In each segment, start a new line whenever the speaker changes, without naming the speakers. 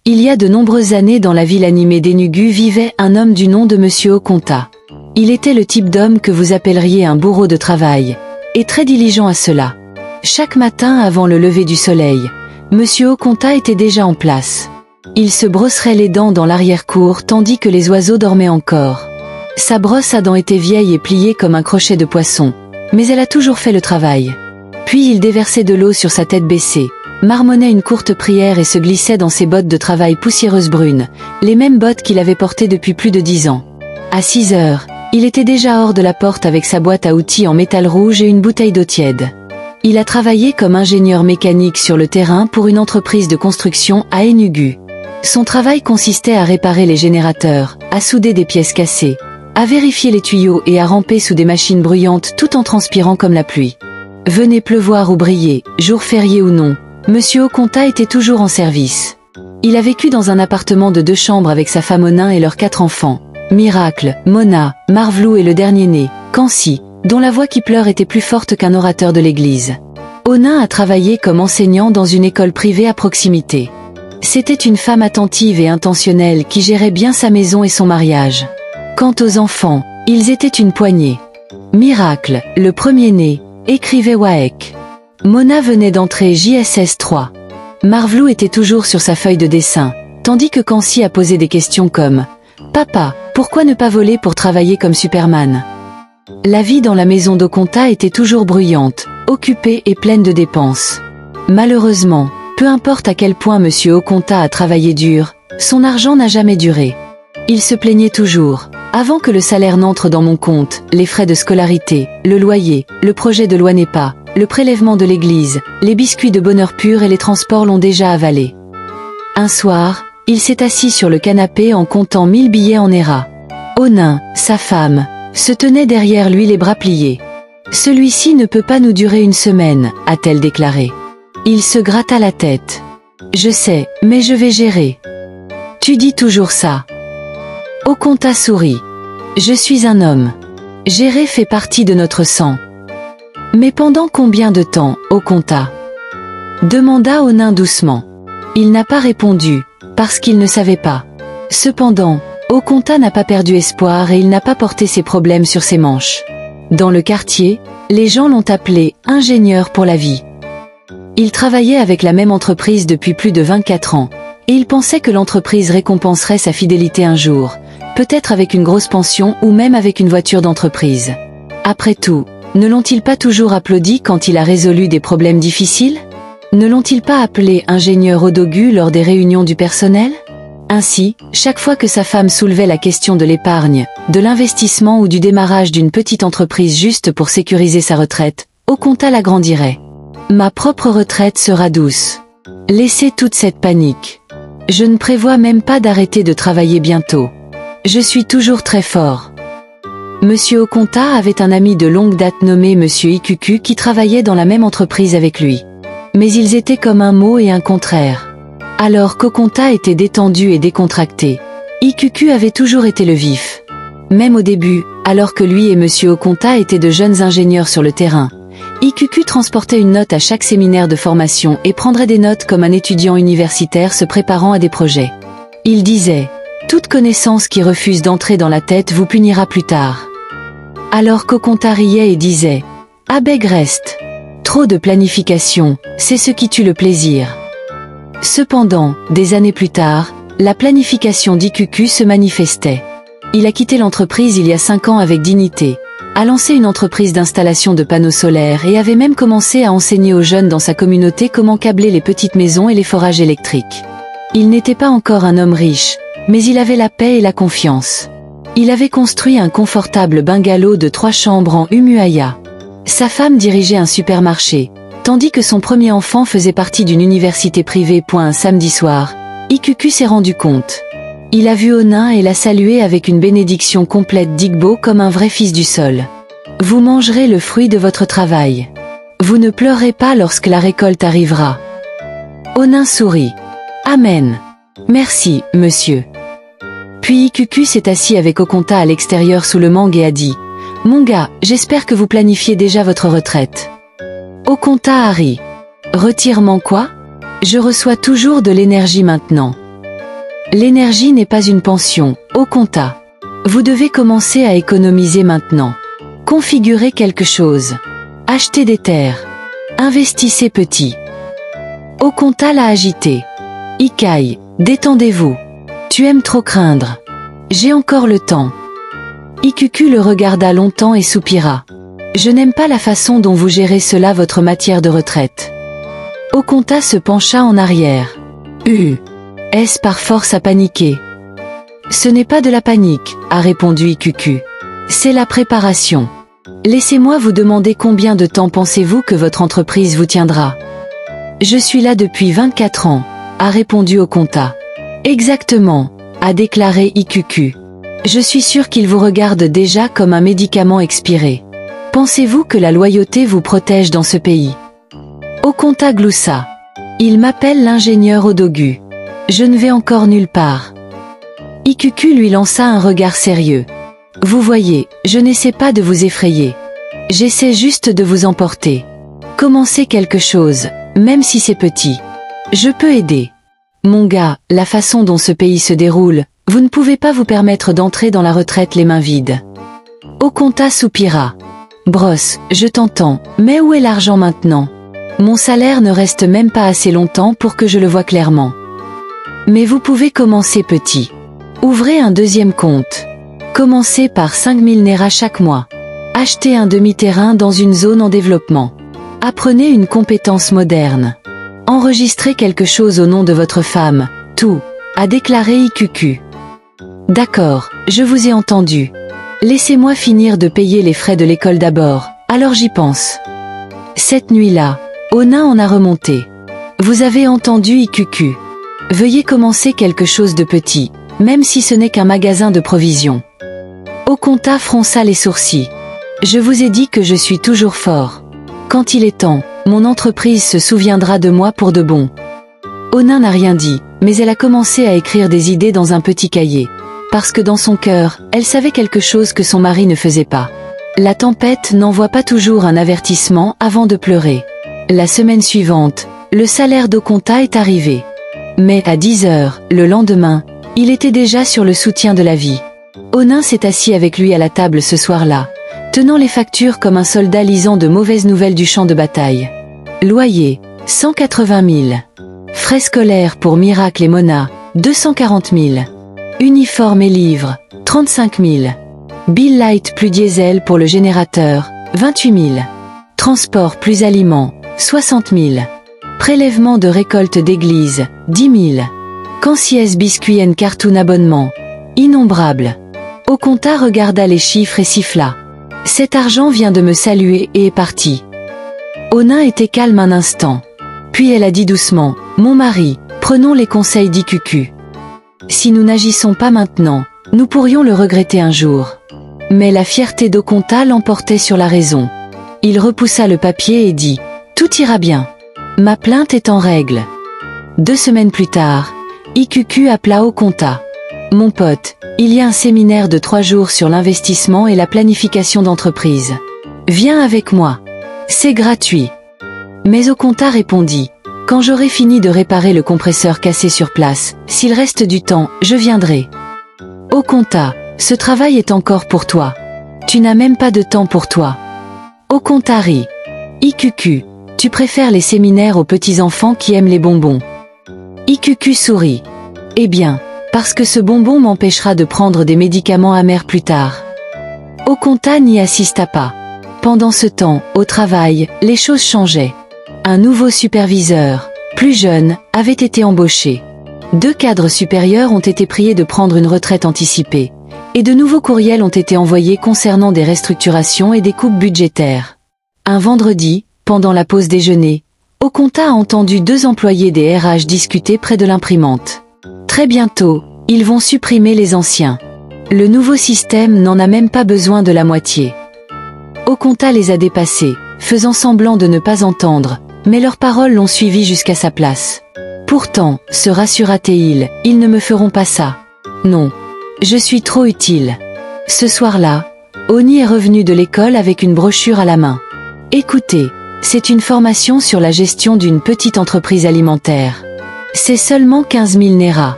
Il y a de nombreuses années dans la ville animée d'Enugu vivait un homme du nom de Monsieur Okonta. Il était le type d'homme que vous appelleriez un bourreau de travail, et très diligent à cela. Chaque matin avant le lever du soleil, Monsieur Okonta était déjà en place. Il se brosserait les dents dans l'arrière-cour tandis que les oiseaux dormaient encore. Sa brosse à dents était vieille et pliée comme un crochet de poisson, mais elle a toujours fait le travail. Puis il déversait de l'eau sur sa tête baissée, marmonnait une courte prière et se glissait dans ses bottes de travail poussiéreuses brunes, les mêmes bottes qu'il avait portées depuis plus de 10 ans. À 6 heures, il était déjà hors de la porte avec sa boîte à outils en métal rouge et une bouteille d'eau tiède. Il a travaillé comme ingénieur mécanique sur le terrain pour une entreprise de construction à Enugu. Son travail consistait à réparer les générateurs, à souder des pièces cassées, à vérifier les tuyaux et à ramper sous des machines bruyantes tout en transpirant comme la pluie. Venait pleuvoir ou briller, jour férié ou non, Monsieur Okonta était toujours en service. Il a vécu dans un appartement de 2 chambres avec sa femme Onin et leurs 4 enfants. Miracle, Mona, Marvlou et le dernier-né, Kansi, dont la voix qui pleure était plus forte qu'un orateur de l'église. Onin a travaillé comme enseignant dans une école privée à proximité. C'était une femme attentive et intentionnelle qui gérait bien sa maison et son mariage. Quant aux enfants, ils étaient une poignée. Miracle, le premier-né, écrivait WAEC. Mona venait d'entrer JSS 3. Marvlou était toujours sur sa feuille de dessin, tandis que Kansi a posé des questions comme « Papa, pourquoi ne pas voler pour travailler comme Superman ?» La vie dans la maison d'Okonta était toujours bruyante, occupée et pleine de dépenses. Malheureusement, peu importe à quel point Monsieur Okonta a travaillé dur, son argent n'a jamais duré. Il se plaignait toujours. Avant que le salaire n'entre dans mon compte, les frais de scolarité, le loyer, le projet de loi NEPA, le prélèvement de l'église, les biscuits de bonheur pur et les transports l'ont déjà avalé. Un soir, il s'est assis sur le canapé en comptant 1000 billets en ERA. Onin, sa femme, se tenait derrière lui les bras pliés. « Celui-ci ne peut pas nous durer une semaine », a-t-elle déclaré. Il se gratta la tête. « Je sais, mais je vais gérer. »« Tu dis toujours ça. » Okonta sourit. « Je suis un homme. Gérer fait partie de notre sang. »« Mais pendant combien de temps, Okonta ?» demanda Onin doucement. Il n'a pas répondu, parce qu'il ne savait pas. Cependant, Okonta n'a pas perdu espoir et il n'a pas porté ses problèmes sur ses manches. Dans le quartier, les gens l'ont appelé « ingénieur pour la vie ». Il travaillait avec la même entreprise depuis plus de 24 ans, et il pensait que l'entreprise récompenserait sa fidélité un jour, peut-être avec une grosse pension ou même avec une voiture d'entreprise. Après tout, ne l'ont-ils pas toujours applaudi quand il a résolu des problèmes difficiles? Ne l'ont-ils pas appelé ingénieur Odogu lors des réunions du personnel? Ainsi, chaque fois que sa femme soulevait la question de l'épargne, de l'investissement ou du démarrage d'une petite entreprise juste pour sécuriser sa retraite, Okonta l'agrandirait. Ma propre retraite sera douce. Laissez toute cette panique. Je ne prévois même pas d'arrêter de travailler bientôt. Je suis toujours très fort. Monsieur Okonta avait un ami de longue date nommé Monsieur Ikuku qui travaillait dans la même entreprise avec lui. Mais ils étaient comme un mot et un contraire. Alors qu'Okonta était détendu et décontracté, Ikuku avait toujours été le vif. Même au début, alors que lui et Monsieur Okonta étaient de jeunes ingénieurs sur le terrain, Ikuku transportait une note à chaque séminaire de formation et prendrait des notes comme un étudiant universitaire se préparant à des projets. Il disait « Toute connaissance qui refuse d'entrer dans la tête vous punira plus tard ». Alors qu'Okonta riait et disait « Abeg reste. Trop de planification, c'est ce qui tue le plaisir ». Cependant, des années plus tard, la planification d'Ikuku se manifestait. Il a quitté l'entreprise il y a 5 ans avec dignité, a lancé une entreprise d'installation de panneaux solaires et avait même commencé à enseigner aux jeunes dans sa communauté comment câbler les petites maisons et les forages électriques. Il n'était pas encore un homme riche, mais il avait la paix et la confiance. Il avait construit un confortable bungalow de 3 chambres en Umuahia. Sa femme dirigeait un supermarché, tandis que son premier enfant faisait partie d'une université privée. Un samedi soir, Ikuku s'est rendu compte. Il a vu Onin et l'a salué avec une bénédiction complète d'Igbo comme un vrai fils du sol. Vous mangerez le fruit de votre travail. Vous ne pleurez pas lorsque la récolte arrivera. Onin sourit. Amen. Merci, monsieur. Puis Ikuku s'est assis avec Okonta à l'extérieur sous le mangue et a dit « Mon gars, j'espère que vous planifiez déjà votre retraite. » Okonta a ri. « Retirement quoi? Je reçois toujours de l'énergie maintenant. » L'énergie n'est pas une pension, Okonta. Vous devez commencer à économiser maintenant. Configurez quelque chose. Achetez des terres. Investissez petit. Okonta l'a agité. Ikai, détendez-vous. Tu aimes trop craindre. J'ai encore le temps. Ikuku le regarda longtemps et soupira. Je n'aime pas la façon dont vous gérez cela votre matière de retraite. Okonta se pencha en arrière. Est-ce par force à paniquer? Ce n'est pas de la panique, a répondu Ikuku. C'est la préparation. Laissez-moi vous demander combien de temps pensez-vous que votre entreprise vous tiendra? Je suis là depuis 24 ans, a répondu Okonta. Exactement, a déclaré Ikuku. Je suis sûr qu'il vous regarde déjà comme un médicament expiré. Pensez-vous que la loyauté vous protège dans ce pays? Okonta gloussa. Il m'appelle l'ingénieur Odogu. Je ne vais encore nulle part. Ikuku lui lança un regard sérieux. Vous voyez, je n'essaie pas de vous effrayer. J'essaie juste de vous emporter. Commencez quelque chose, même si c'est petit. Je peux aider. Mon gars, la façon dont ce pays se déroule, vous ne pouvez pas vous permettre d'entrer dans la retraite les mains vides. Okonta soupira. Brosse, je t'entends, mais où est l'argent maintenant? Mon salaire ne reste même pas assez longtemps pour que je le voie clairement. Mais vous pouvez commencer petit. Ouvrez un deuxième compte. Commencez par 5000 Nera chaque mois. Achetez un demi-terrain dans une zone en développement. Apprenez une compétence moderne. Enregistrez quelque chose au nom de votre femme, tout, a déclaré Ikuku. D'accord, je vous ai entendu. Laissez-moi finir de payer les frais de l'école d'abord, alors j'y pense. Cette nuit-là, Ona en a remonté. Vous avez entendu Ikuku. Veuillez commencer quelque chose de petit, même si ce n'est qu'un magasin de provisions. Okonta fronça les sourcils. Je vous ai dit que je suis toujours fort. Quand il est temps, mon entreprise se souviendra de moi pour de bon. Ona n'a rien dit, mais elle a commencé à écrire des idées dans un petit cahier. Parce que dans son cœur, elle savait quelque chose que son mari ne faisait pas. La tempête n'envoie pas toujours un avertissement avant de pleurer. La semaine suivante, le salaire d'Okonta est arrivé. Mais à 10 heures, le lendemain, il était déjà sur le soutien de la vie. Onin s'est assis avec lui à la table ce soir-là, tenant les factures comme un soldat lisant de mauvaises nouvelles du champ de bataille. Loyer, 180 000. Frais scolaires pour Miracle et Mona, 240 000. Uniforme et livres, 35 000. Bill Light plus diesel pour le générateur, 28 000. Transport plus aliments, 60 000. Prélèvement de récolte d'église, 10 000. Cansies biscuit and cartoon abonnement, innombrable. Okonta regarda les chiffres et siffla. Cet argent vient de me saluer et est parti. Onin était calme un instant. Puis elle a dit doucement, mon mari, prenons les conseils d'Ikuku. Si nous n'agissons pas maintenant, nous pourrions le regretter un jour. Mais la fierté d'Okonta l'emportait sur la raison. Il repoussa le papier et dit, tout ira bien. Ma plainte est en règle. 2 semaines plus tard, Ikuku appela Okonta. Mon pote, il y a un séminaire de 3 jours sur l'investissement et la planification d'entreprise. Viens avec moi. C'est gratuit. Mais Okonta répondit, quand j'aurai fini de réparer le compresseur cassé sur place, s'il reste du temps, je viendrai. Okonta, ce travail est encore pour toi. Tu n'as même pas de temps pour toi. Okonta rit. Ikuku, tu préfères les séminaires aux petits-enfants qui aiment les bonbons. Ikuku sourit. Eh bien, parce que ce bonbon m'empêchera de prendre des médicaments amers plus tard. Okonta n'y assista pas. Pendant ce temps, au travail, les choses changeaient. Un nouveau superviseur, plus jeune, avait été embauché. 2 cadres supérieurs ont été priés de prendre une retraite anticipée. Et de nouveaux courriels ont été envoyés concernant des restructurations et des coupes budgétaires. Un vendredi, pendant la pause déjeuner, Okonta a entendu 2 employés des RH discuter près de l'imprimante. Très bientôt, ils vont supprimer les anciens. Le nouveau système n'en a même pas besoin de la moitié. Okonta les a dépassés, faisant semblant de ne pas entendre, mais leurs paroles l'ont suivi jusqu'à sa place. Pourtant, se rassura-t-il, ils ne me feront pas ça. Non. Je suis trop utile. Ce soir-là, Oni est revenu de l'école avec une brochure à la main. Écoutez, c'est une formation sur la gestion d'une petite entreprise alimentaire. C'est seulement 15 000 Nera.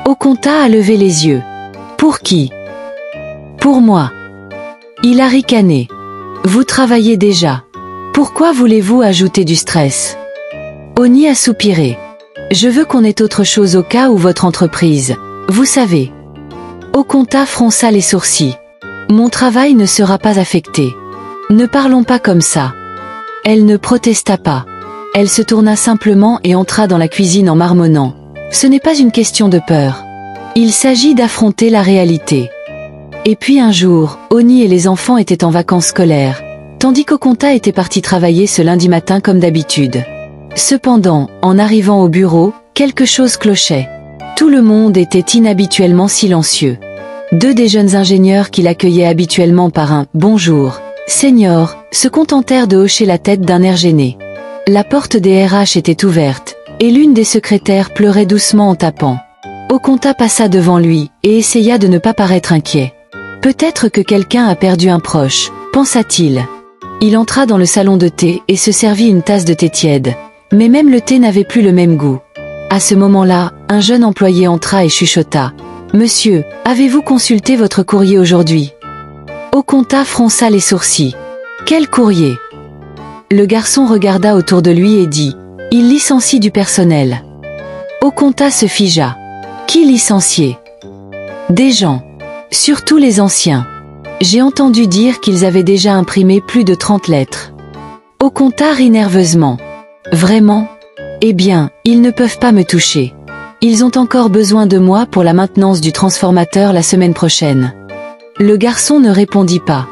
Oconta a levé les yeux. Pour qui? Pour moi. Il a ricané. Vous travaillez déjà. Pourquoi voulez-vous ajouter du stress? Oni a soupiré. Je veux qu'on ait autre chose au cas où votre entreprise, vous savez. Oconta fronça les sourcils. Mon travail ne sera pas affecté. Ne parlons pas comme ça. Elle ne protesta pas. Elle se tourna simplement et entra dans la cuisine en marmonnant. Ce n'est pas une question de peur. Il s'agit d'affronter la réalité. Et puis un jour, Oni et les enfants étaient en vacances scolaires, tandis qu'Oconta était parti travailler ce lundi matin comme d'habitude. Cependant, en arrivant au bureau, quelque chose clochait. Tout le monde était inhabituellement silencieux. Deux des jeunes ingénieurs qui l'accueillaient habituellement par un « bonjour, Senior » se contentèrent de hocher la tête d'un air gêné. La porte des RH était ouverte, et l'une des secrétaires pleurait doucement en tapant. Oconta passa devant lui, et essaya de ne pas paraître inquiet. Peut-être que quelqu'un a perdu un proche, pensa-t-il. Il entra dans le salon de thé et se servit une tasse de thé tiède. Mais même le thé n'avait plus le même goût. À ce moment-là, un jeune employé entra et chuchota. « Monsieur, avez-vous consulté votre courrier aujourd'hui » Oconta fronça les sourcils. « Quel courrier ?» Le garçon regarda autour de lui et dit « Il licencie du personnel. » Oconta se figea. « Qui licenciait ?»« Des gens. Surtout les anciens. J'ai entendu dire qu'ils avaient déjà imprimé plus de 30 lettres. » Oconta rit nerveusement. « Vraiment ? Eh bien, ils ne peuvent pas me toucher. Ils ont encore besoin de moi pour la maintenance du transformateur la semaine prochaine. » Le garçon ne répondit pas.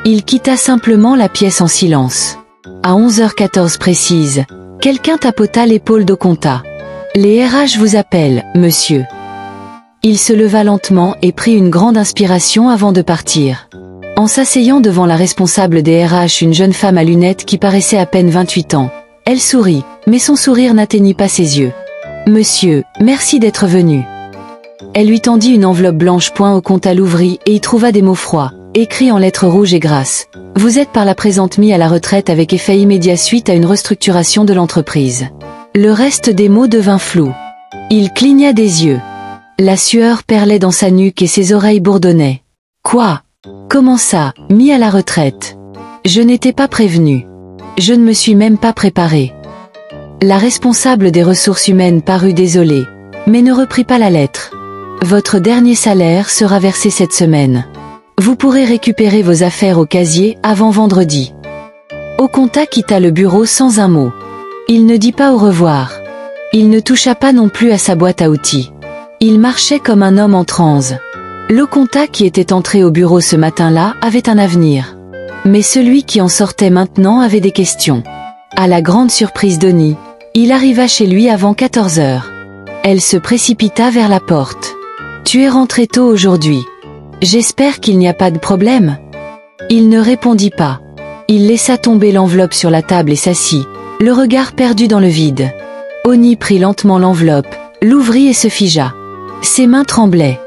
Il quitta simplement la pièce en silence. À 11h14 précise, quelqu'un tapota l'épaule d'Oconta. « Les RH vous appellent, monsieur. » Il se leva lentement et prit une grande inspiration avant de partir. En s'asseyant devant la responsable des RH, une jeune femme à lunettes qui paraissait à peine 28 ans. Elle sourit, mais son sourire n'atteignit pas ses yeux. « Monsieur, merci d'être venu. » Elle lui tendit une enveloppe blanche. Oconta l'ouvrit et y trouva des mots froids, écrits en lettres rouges et grasses. « Vous êtes par la présente mis à la retraite avec effet immédiat suite à une restructuration de l'entreprise. » Le reste des mots devint flou. Il cligna des yeux. La sueur perlait dans sa nuque et ses oreilles bourdonnaient. « Quoi? Comment ça, mis à la retraite? Je n'étais pas prévenu. Je ne me suis même pas préparé. » La responsable des ressources humaines parut désolée, mais ne reprit pas la lettre. « Votre dernier salaire sera versé cette semaine. Vous pourrez récupérer vos affaires au casier avant vendredi. » Oconta quitta le bureau sans un mot. Il ne dit pas au revoir. Il ne toucha pas non plus à sa boîte à outils. Il marchait comme un homme en transe. L'Oconta qui était entré au bureau ce matin-là avait un avenir. Mais celui qui en sortait maintenant avait des questions. À la grande surprise d'Oni, il arriva chez lui avant 14 heures. Elle se précipita vers la porte. « Tu es rentré tôt aujourd'hui. J'espère qu'il n'y a pas de problème ?» Il ne répondit pas. Il laissa tomber l'enveloppe sur la table et s'assit, le regard perdu dans le vide. Oni prit lentement l'enveloppe, l'ouvrit et se figea. Ses mains tremblaient.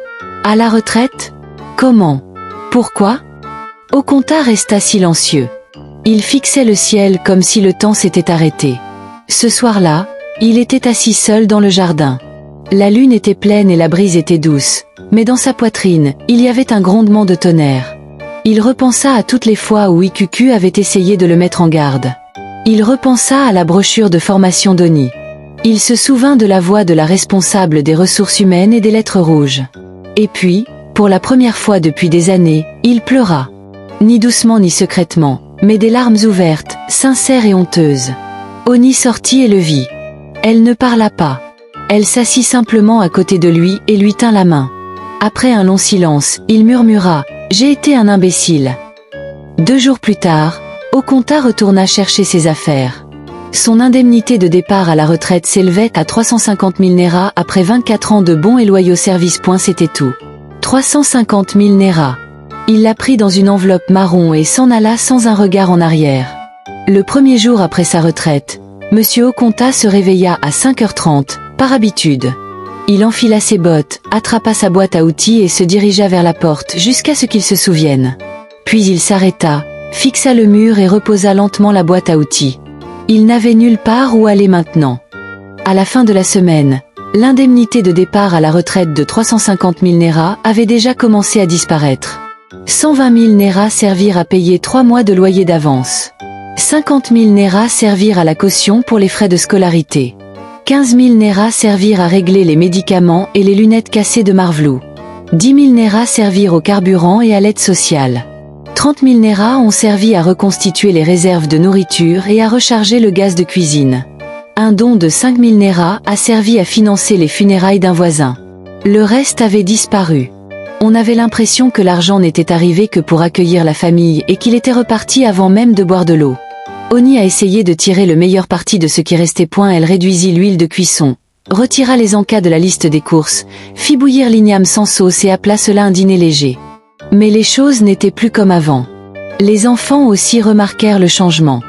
À la retraite? Comment? Pourquoi? Oconta resta silencieux. Il fixait le ciel comme si le temps s'était arrêté. Ce soir-là, il était assis seul dans le jardin. La lune était pleine et la brise était douce, mais dans sa poitrine, il y avait un grondement de tonnerre. Il repensa à toutes les fois où Ikuku avait essayé de le mettre en garde. Il repensa à la brochure de formation d'Oni. Il se souvint de la voix de la responsable des ressources humaines et des lettres rouges. Et puis, pour la première fois depuis des années, il pleura. Ni doucement ni secrètement, mais des larmes ouvertes, sincères et honteuses. Oni sortit et le vit. Elle ne parla pas. Elle s'assit simplement à côté de lui et lui tint la main. Après un long silence, il murmura « J'ai été un imbécile ». 2 jours plus tard, Oconta retourna chercher ses affaires. Son indemnité de départ à la retraite s'élevait à 350 000 Nera après 24 ans de bons et loyaux services. C'était tout. 350 000 Nera. Il la prit dans une enveloppe marron et s'en alla sans un regard en arrière. Le premier jour après sa retraite, Monsieur Oconta se réveilla à 5h30, par habitude. Il enfila ses bottes, attrapa sa boîte à outils et se dirigea vers la porte jusqu'à ce qu'il se souvienne. Puis il s'arrêta, fixa le mur et reposa lentement la boîte à outils. Il n'avait nulle part où aller maintenant. À la fin de la semaine, L'indemnité de départ à la retraite de 350 000 Nera avait déjà commencé à disparaître. 120 000 Nera servirent à payer 3 mois de loyer d'avance. 50 000 Nera servirent à la caution pour les frais de scolarité. 15 000 Nera servirent à régler les médicaments et les lunettes cassées de Marvlou. 10 000 Nera servirent au carburant et à l'aide sociale. 30 000 Nera ont servi à reconstituer les réserves de nourriture et à recharger le gaz de cuisine. Un don de 5 000 Nera a servi à financer les funérailles d'un voisin. Le reste avait disparu. On avait l'impression que l'argent n'était arrivé que pour accueillir la famille et qu'il était reparti avant même de boire de l'eau. Oni a essayé de tirer le meilleur parti de ce qui restait. Elle réduisit l'huile de cuisson, retira les encas de la liste des courses, fit bouillir l'igname sans sauce et appela cela un dîner léger. Mais les choses n'étaient plus comme avant. Les enfants aussi remarquèrent le changement.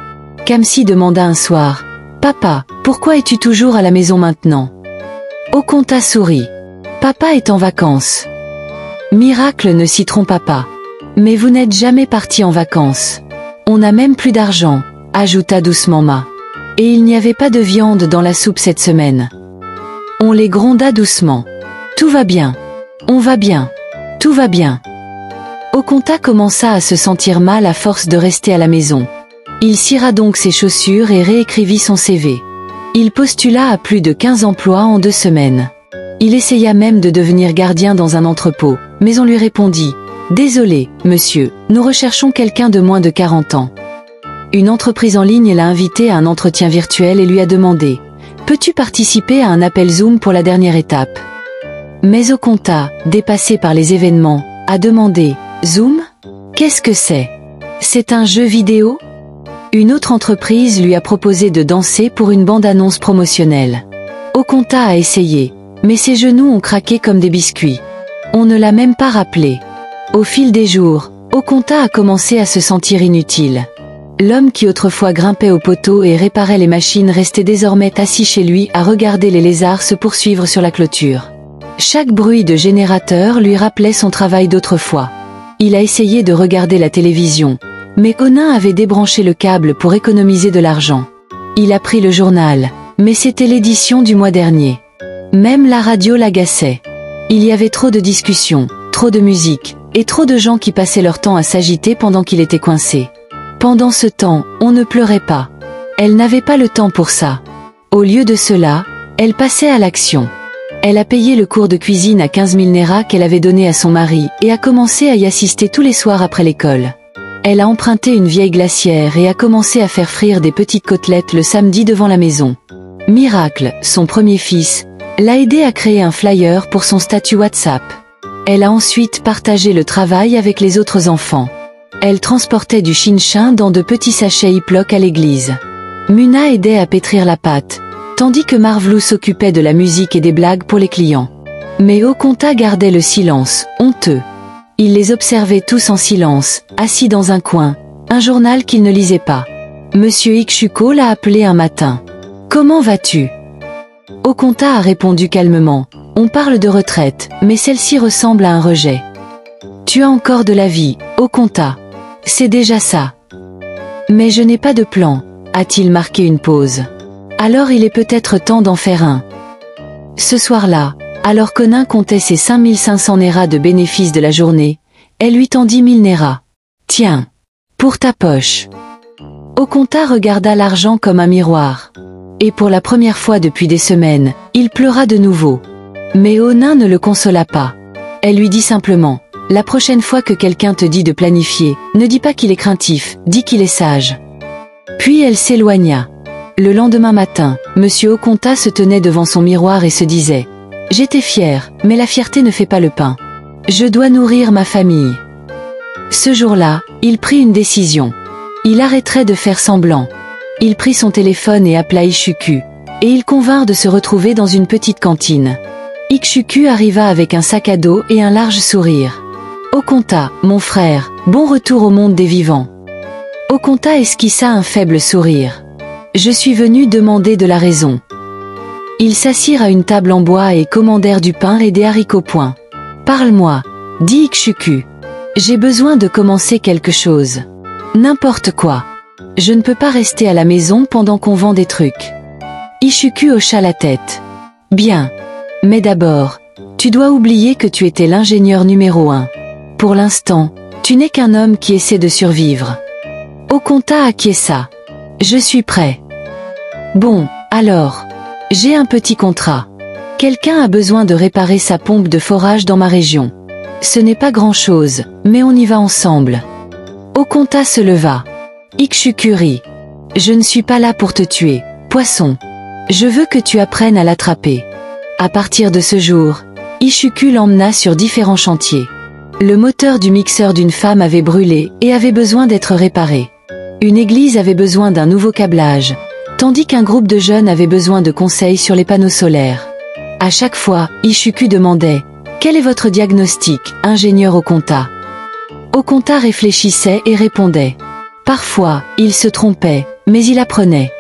Kamsi demanda un soir, « Papa, pourquoi es-tu toujours à la maison maintenant ?» Okonta sourit. « Papa est en vacances. » Miracle ne s'y trompa pas. « Mais vous n'êtes jamais parti en vacances. On n'a même plus d'argent, » ajouta doucement Ma. Et il n'y avait pas de viande dans la soupe cette semaine. On les gronda doucement. « Tout va bien. On va bien. Tout va bien. » Okonta commença à se sentir mal à force de rester à la maison. Il cira donc ses chaussures et réécrivit son CV. Il postula à plus de 15 emplois en 2 semaines. Il essaya même de devenir gardien dans un entrepôt, mais on lui répondit « Désolé, monsieur, nous recherchons quelqu'un de moins de 40 ans. » Une entreprise en ligne l'a invité à un entretien virtuel et lui a demandé « Peux-tu participer à un appel Zoom pour la dernière étape ?» Mais Okonta, dépassé par les événements, a demandé « Zoom ? Qu'est-ce que c'est ? C'est un jeu vidéo ?» Une autre entreprise lui a proposé de danser pour une bande-annonce promotionnelle. Okonta a essayé, mais ses genoux ont craqué comme des biscuits. On ne l'a même pas rappelé. Au fil des jours, Okonta a commencé à se sentir inutile. L'homme qui autrefois grimpait au poteau et réparait les machines restait désormais assis chez lui à regarder les lézards se poursuivre sur la clôture. Chaque bruit de générateur lui rappelait son travail d'autrefois. Il a essayé de regarder la télévision, mais Conan avait débranché le câble pour économiser de l'argent. Il a pris le journal, mais c'était l'édition du mois dernier. Même la radio l'agaçait. Il y avait trop de discussions, trop de musique, et trop de gens qui passaient leur temps à s'agiter pendant qu'il était coincé. Pendant ce temps, on ne pleurait pas. Elle n'avait pas le temps pour ça. Au lieu de cela, elle passait à l'action. Elle a payé le cours de cuisine à 15 000 Nera qu'elle avait donné à son mari et a commencé à y assister tous les soirs après l'école. Elle a emprunté une vieille glacière et a commencé à faire frire des petites côtelettes le samedi devant la maison. Miracle, son premier fils, l'a aidé à créer un flyer pour son statut WhatsApp. Elle a ensuite partagé le travail avec les autres enfants. Elle transportait du chin-chin dans de petits sachets Ziploc à l'église. Muna aidait à pétrir la pâte, tandis que Marvlou s'occupait de la musique et des blagues pour les clients. Mais Okonta gardait le silence, honteux. Il les observait tous en silence, assis dans un coin, un journal qu'il ne lisait pas. Monsieur Ikshuko l'a appelé un matin. « Comment vas-tu » Okonta a répondu calmement. « On parle de retraite, mais celle-ci ressemble à un rejet. »« Tu as encore de la vie, Okonta. C'est déjà ça. »« Mais je n'ai pas de plan, » a-t-il marqué une pause. « Alors il est peut-être temps d'en faire un. » Ce soir-là, alors qu'Onin comptait ses 5500 Nera de bénéfices de la journée, elle lui tendit 1000 Nera. « Tiens, pour ta poche. » Okonta regarda l'argent comme un miroir. Et pour la première fois depuis des semaines, il pleura de nouveau. Mais Onin ne le consola pas. Elle lui dit simplement, « La prochaine fois que quelqu'un te dit de planifier, ne dis pas qu'il est craintif, dis qu'il est sage. » Puis elle s'éloigna. Le lendemain matin, Monsieur Okonta se tenait devant son miroir et se disait « J'étais fier, mais la fierté ne fait pas le pain. Je dois nourrir ma famille. » Ce jour-là, il prit une décision. Il arrêterait de faire semblant. Il prit son téléphone et appela Ikshuku, et ils convinrent de se retrouver dans une petite cantine. Ikshuku arriva avec un sac à dos et un large sourire. « Okonta, mon frère, bon retour au monde des vivants. » Okonta esquissa un faible sourire. « Je suis venu demander de la raison. » Ils s'assirent à une table en bois et commandèrent du pain et des haricots point. « Parle-moi, » dit Ikshuku. « J'ai besoin de commencer quelque chose. N'importe quoi. Je ne peux pas rester à la maison pendant qu'on vend des trucs. » Ikshuku hocha la tête. « Bien. Mais d'abord, tu dois oublier que tu étais l'ingénieur numéro 1. Pour l'instant, tu n'es qu'un homme qui essaie de survivre. Okonta acquiesça. Je suis prêt. Bon, alors. J'ai un petit contrat. Quelqu'un a besoin de réparer sa pompe de forage dans ma région. Ce n'est pas grand-chose, mais on y va ensemble. Okonta se leva. Ikshukuri. Je ne suis pas là pour te tuer, poisson. Je veux que tu apprennes à l'attraper. À partir de ce jour, Ishuku l'emmena sur différents chantiers. Le moteur du mixeur d'une femme avait brûlé et avait besoin d'être réparé. Une église avait besoin d'un nouveau câblage, tandis qu'un groupe de jeunes avait besoin de conseils sur les panneaux solaires. À chaque fois, Ishuku demandait « Quel est votre diagnostic, ingénieur Okonta ?» Okonta réfléchissait et répondait. Parfois, il se trompait, mais il apprenait.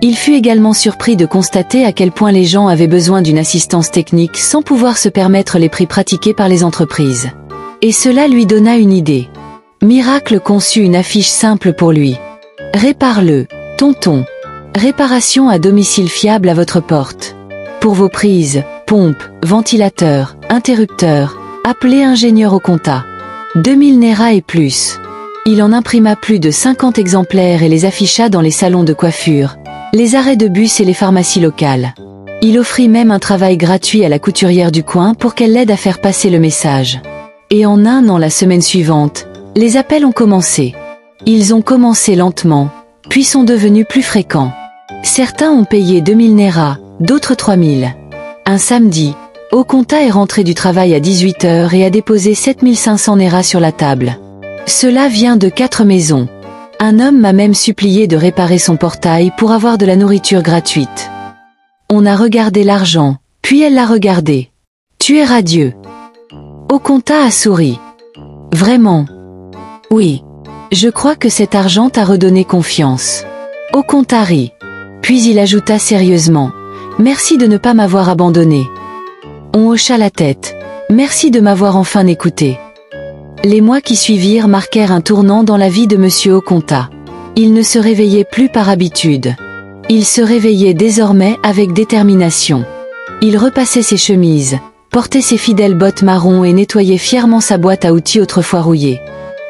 Il fut également surpris de constater à quel point les gens avaient besoin d'une assistance technique sans pouvoir se permettre les prix pratiqués par les entreprises. Et cela lui donna une idée. Miracle conçut une affiche simple pour lui. Répare-le, tonton. Réparation à domicile fiable à votre porte. Pour vos prises, pompes, ventilateurs, interrupteurs, appelez ingénieur Okonta. 2000 Nera et plus. Il en imprima plus de 50 exemplaires et les afficha dans les salons de coiffure, les arrêts de bus et les pharmacies locales. Il offrit même un travail gratuit à la couturière du coin pour qu'elle l'aide à faire passer le message. Et en un an la semaine suivante, les appels ont commencé. Ils ont commencé lentement, puis sont devenus plus fréquents. Certains ont payé 2000 Nera, d'autres 3000. Un samedi, Okonta est rentré du travail à 18h et a déposé 7500 Nera sur la table. Cela vient de 4 maisons. Un homme m'a même supplié de réparer son portail pour avoir de la nourriture gratuite. On a regardé l'argent, puis elle l'a regardé. Tu es radieux. Okonta a souri. Vraiment? Oui. Je crois que cet argent t'a redonné confiance. Okonta rit. Puis il ajouta sérieusement. Merci de ne pas m'avoir abandonné. On hocha la tête. Merci de m'avoir enfin écouté. Les mois qui suivirent marquèrent un tournant dans la vie de Monsieur Okonta. Il ne se réveillait plus par habitude. Il se réveillait désormais avec détermination. Il repassait ses chemises, portait ses fidèles bottes marron et nettoyait fièrement sa boîte à outils autrefois rouillée.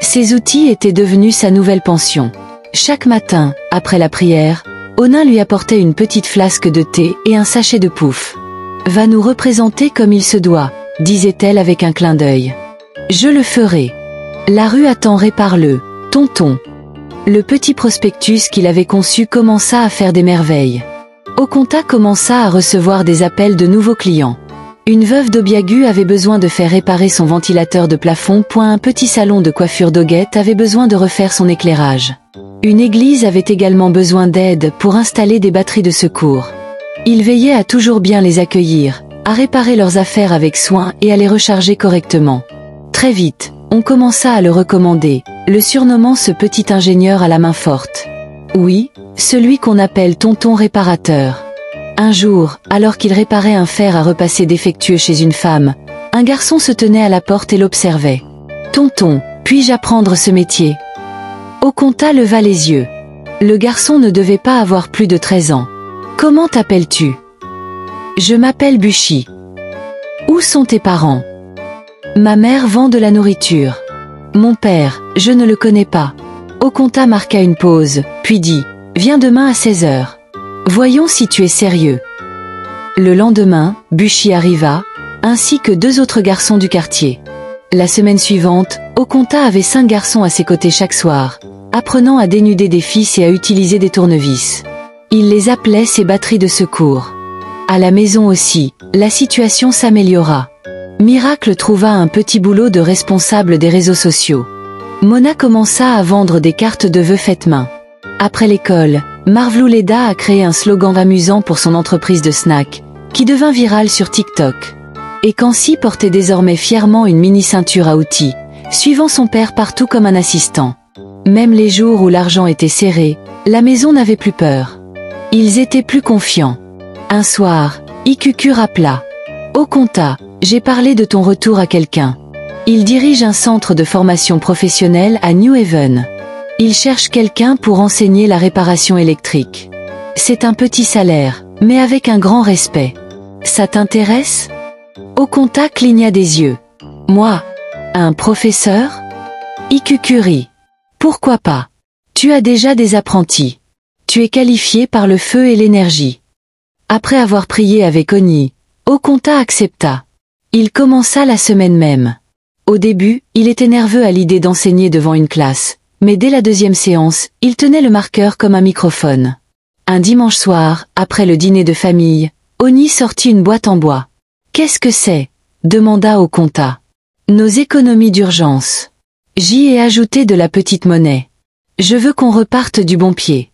Ces outils étaient devenus sa nouvelle pension. Chaque matin, après la prière, Onin lui apportait une petite flasque de thé et un sachet de pouf. « Va nous représenter comme il se doit », disait-elle avec un clin d'œil. « Je le ferai. La rue attend, répare-le, tonton. » Le petit prospectus qu'il avait conçu commença à faire des merveilles. Okonta commença à recevoir des appels de nouveaux clients. Une veuve d'Obiagu avait besoin de faire réparer son ventilateur de plafond. Un petit salon de coiffure d'Oguette avait besoin de refaire son éclairage. Une église avait également besoin d'aide pour installer des batteries de secours. Il veillait à toujours bien les accueillir, à réparer leurs affaires avec soin et à les recharger correctement. Très vite, on commença à le recommander, le surnommant ce petit ingénieur à la main forte. Oui, celui qu'on appelle tonton réparateur. Un jour, alors qu'il réparait un fer à repasser défectueux chez une femme, un garçon se tenait à la porte et l'observait. « Tonton, puis-je apprendre ce métier ?» Okonta leva les yeux. Le garçon ne devait pas avoir plus de 13 ans. « Comment t'appelles-tu »« Je m'appelle Bushi. »« Où sont tes parents ?»« Ma mère vend de la nourriture. »« Mon père, je ne le connais pas. » Okonta marqua une pause, puis dit « Viens demain à 16h. Voyons si tu es sérieux. » Le lendemain, Bushi arriva, ainsi que 2 autres garçons du quartier. La semaine suivante, Okonta avait 5 garçons à ses côtés chaque soir, apprenant à dénuder des fils et à utiliser des tournevis. Il les appelait ses batteries de secours. À la maison aussi, la situation s'améliora. Miracle trouva un petit boulot de responsable des réseaux sociaux. Mona commença à vendre des cartes de vœux faites main. Après l'école, Marvlouleda a créé un slogan amusant pour son entreprise de snacks, qui devint viral sur TikTok. Et Kansi portait désormais fièrement une mini-ceinture à outils, suivant son père partout comme un assistant. Même les jours où l'argent était serré, la maison n'avait plus peur. Ils étaient plus confiants. Un soir, Ikuku rappela. « Okonta, j'ai parlé de ton retour à quelqu'un. Il dirige un centre de formation professionnelle à New Haven. Il cherche quelqu'un pour enseigner la réparation électrique. C'est un petit salaire, mais avec un grand respect. Ça t'intéresse ? Okonta cligna des yeux. Moi? Un professeur? Ikukuri. Pourquoi pas? Tu as déjà des apprentis. Tu es qualifié par le feu et l'énergie. Après avoir prié avec Oni, Okonta accepta. Il commença la semaine même. Au début, il était nerveux à l'idée d'enseigner devant une classe, mais dès la deuxième séance, il tenait le marqueur comme un microphone. Un dimanche soir, après le dîner de famille, Oni sortit une boîte en bois. « Qu'est-ce que c'est » demanda Okonta. « Nos économies d'urgence. J'y ai ajouté de la petite monnaie. Je veux qu'on reparte du bon pied. »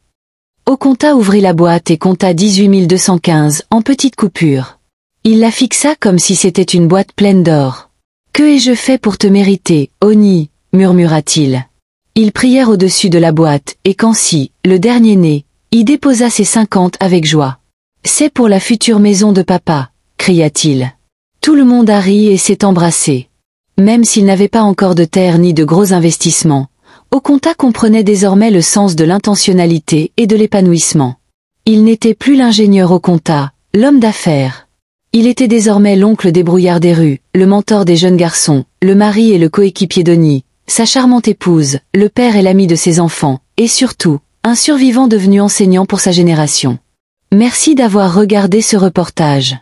Okonta ouvrit la boîte et compta 18 215 en petites coupures. Il la fixa comme si c'était une boîte pleine d'or. « Que ai-je fait pour te mériter, Oni » murmura-t-il. Ils prièrent au-dessus de la boîte, et Kansi, le dernier-né, y déposa ses 50 avec joie. « C'est pour la future maison de papa » cria-t-il. Tout le monde a ri et s'est embrassé. Même s'il n'avait pas encore de terre ni de gros investissements, Okonta comprenait désormais le sens de l'intentionnalité et de l'épanouissement. Il n'était plus l'ingénieur Okonta, l'homme d'affaires. Il était désormais l'oncle débrouillard des rues, le mentor des jeunes garçons, le mari et le coéquipier d'Oni, sa charmante épouse, le père et l'ami de ses enfants, et surtout, un survivant devenu enseignant pour sa génération. Merci d'avoir regardé ce reportage.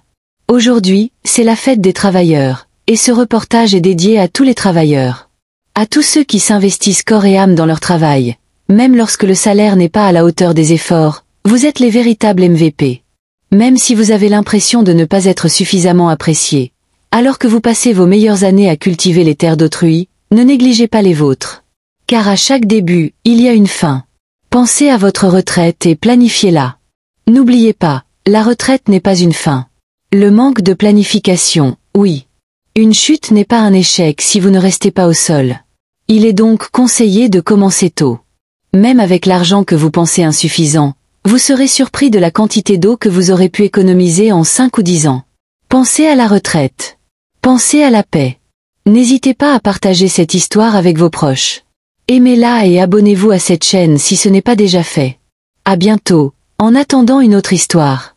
Aujourd'hui, c'est la fête des travailleurs, et ce reportage est dédié à tous les travailleurs. À tous ceux qui s'investissent corps et âme dans leur travail, même lorsque le salaire n'est pas à la hauteur des efforts, vous êtes les véritables MVP. Même si vous avez l'impression de ne pas être suffisamment apprécié, alors que vous passez vos meilleures années à cultiver les terres d'autrui, ne négligez pas les vôtres. Car à chaque début, il y a une fin. Pensez à votre retraite et planifiez-la. N'oubliez pas, la retraite n'est pas une fin. Le manque de planification, oui. Une chute n'est pas un échec si vous ne restez pas au sol. Il est donc conseillé de commencer tôt. Même avec l'argent que vous pensez insuffisant, vous serez surpris de la quantité d'eau que vous aurez pu économiser en 5 ou 10 ans. Pensez à la retraite. Pensez à la paix. N'hésitez pas à partager cette histoire avec vos proches. Aimez-la et abonnez-vous à cette chaîne si ce n'est pas déjà fait. À bientôt, en attendant une autre histoire.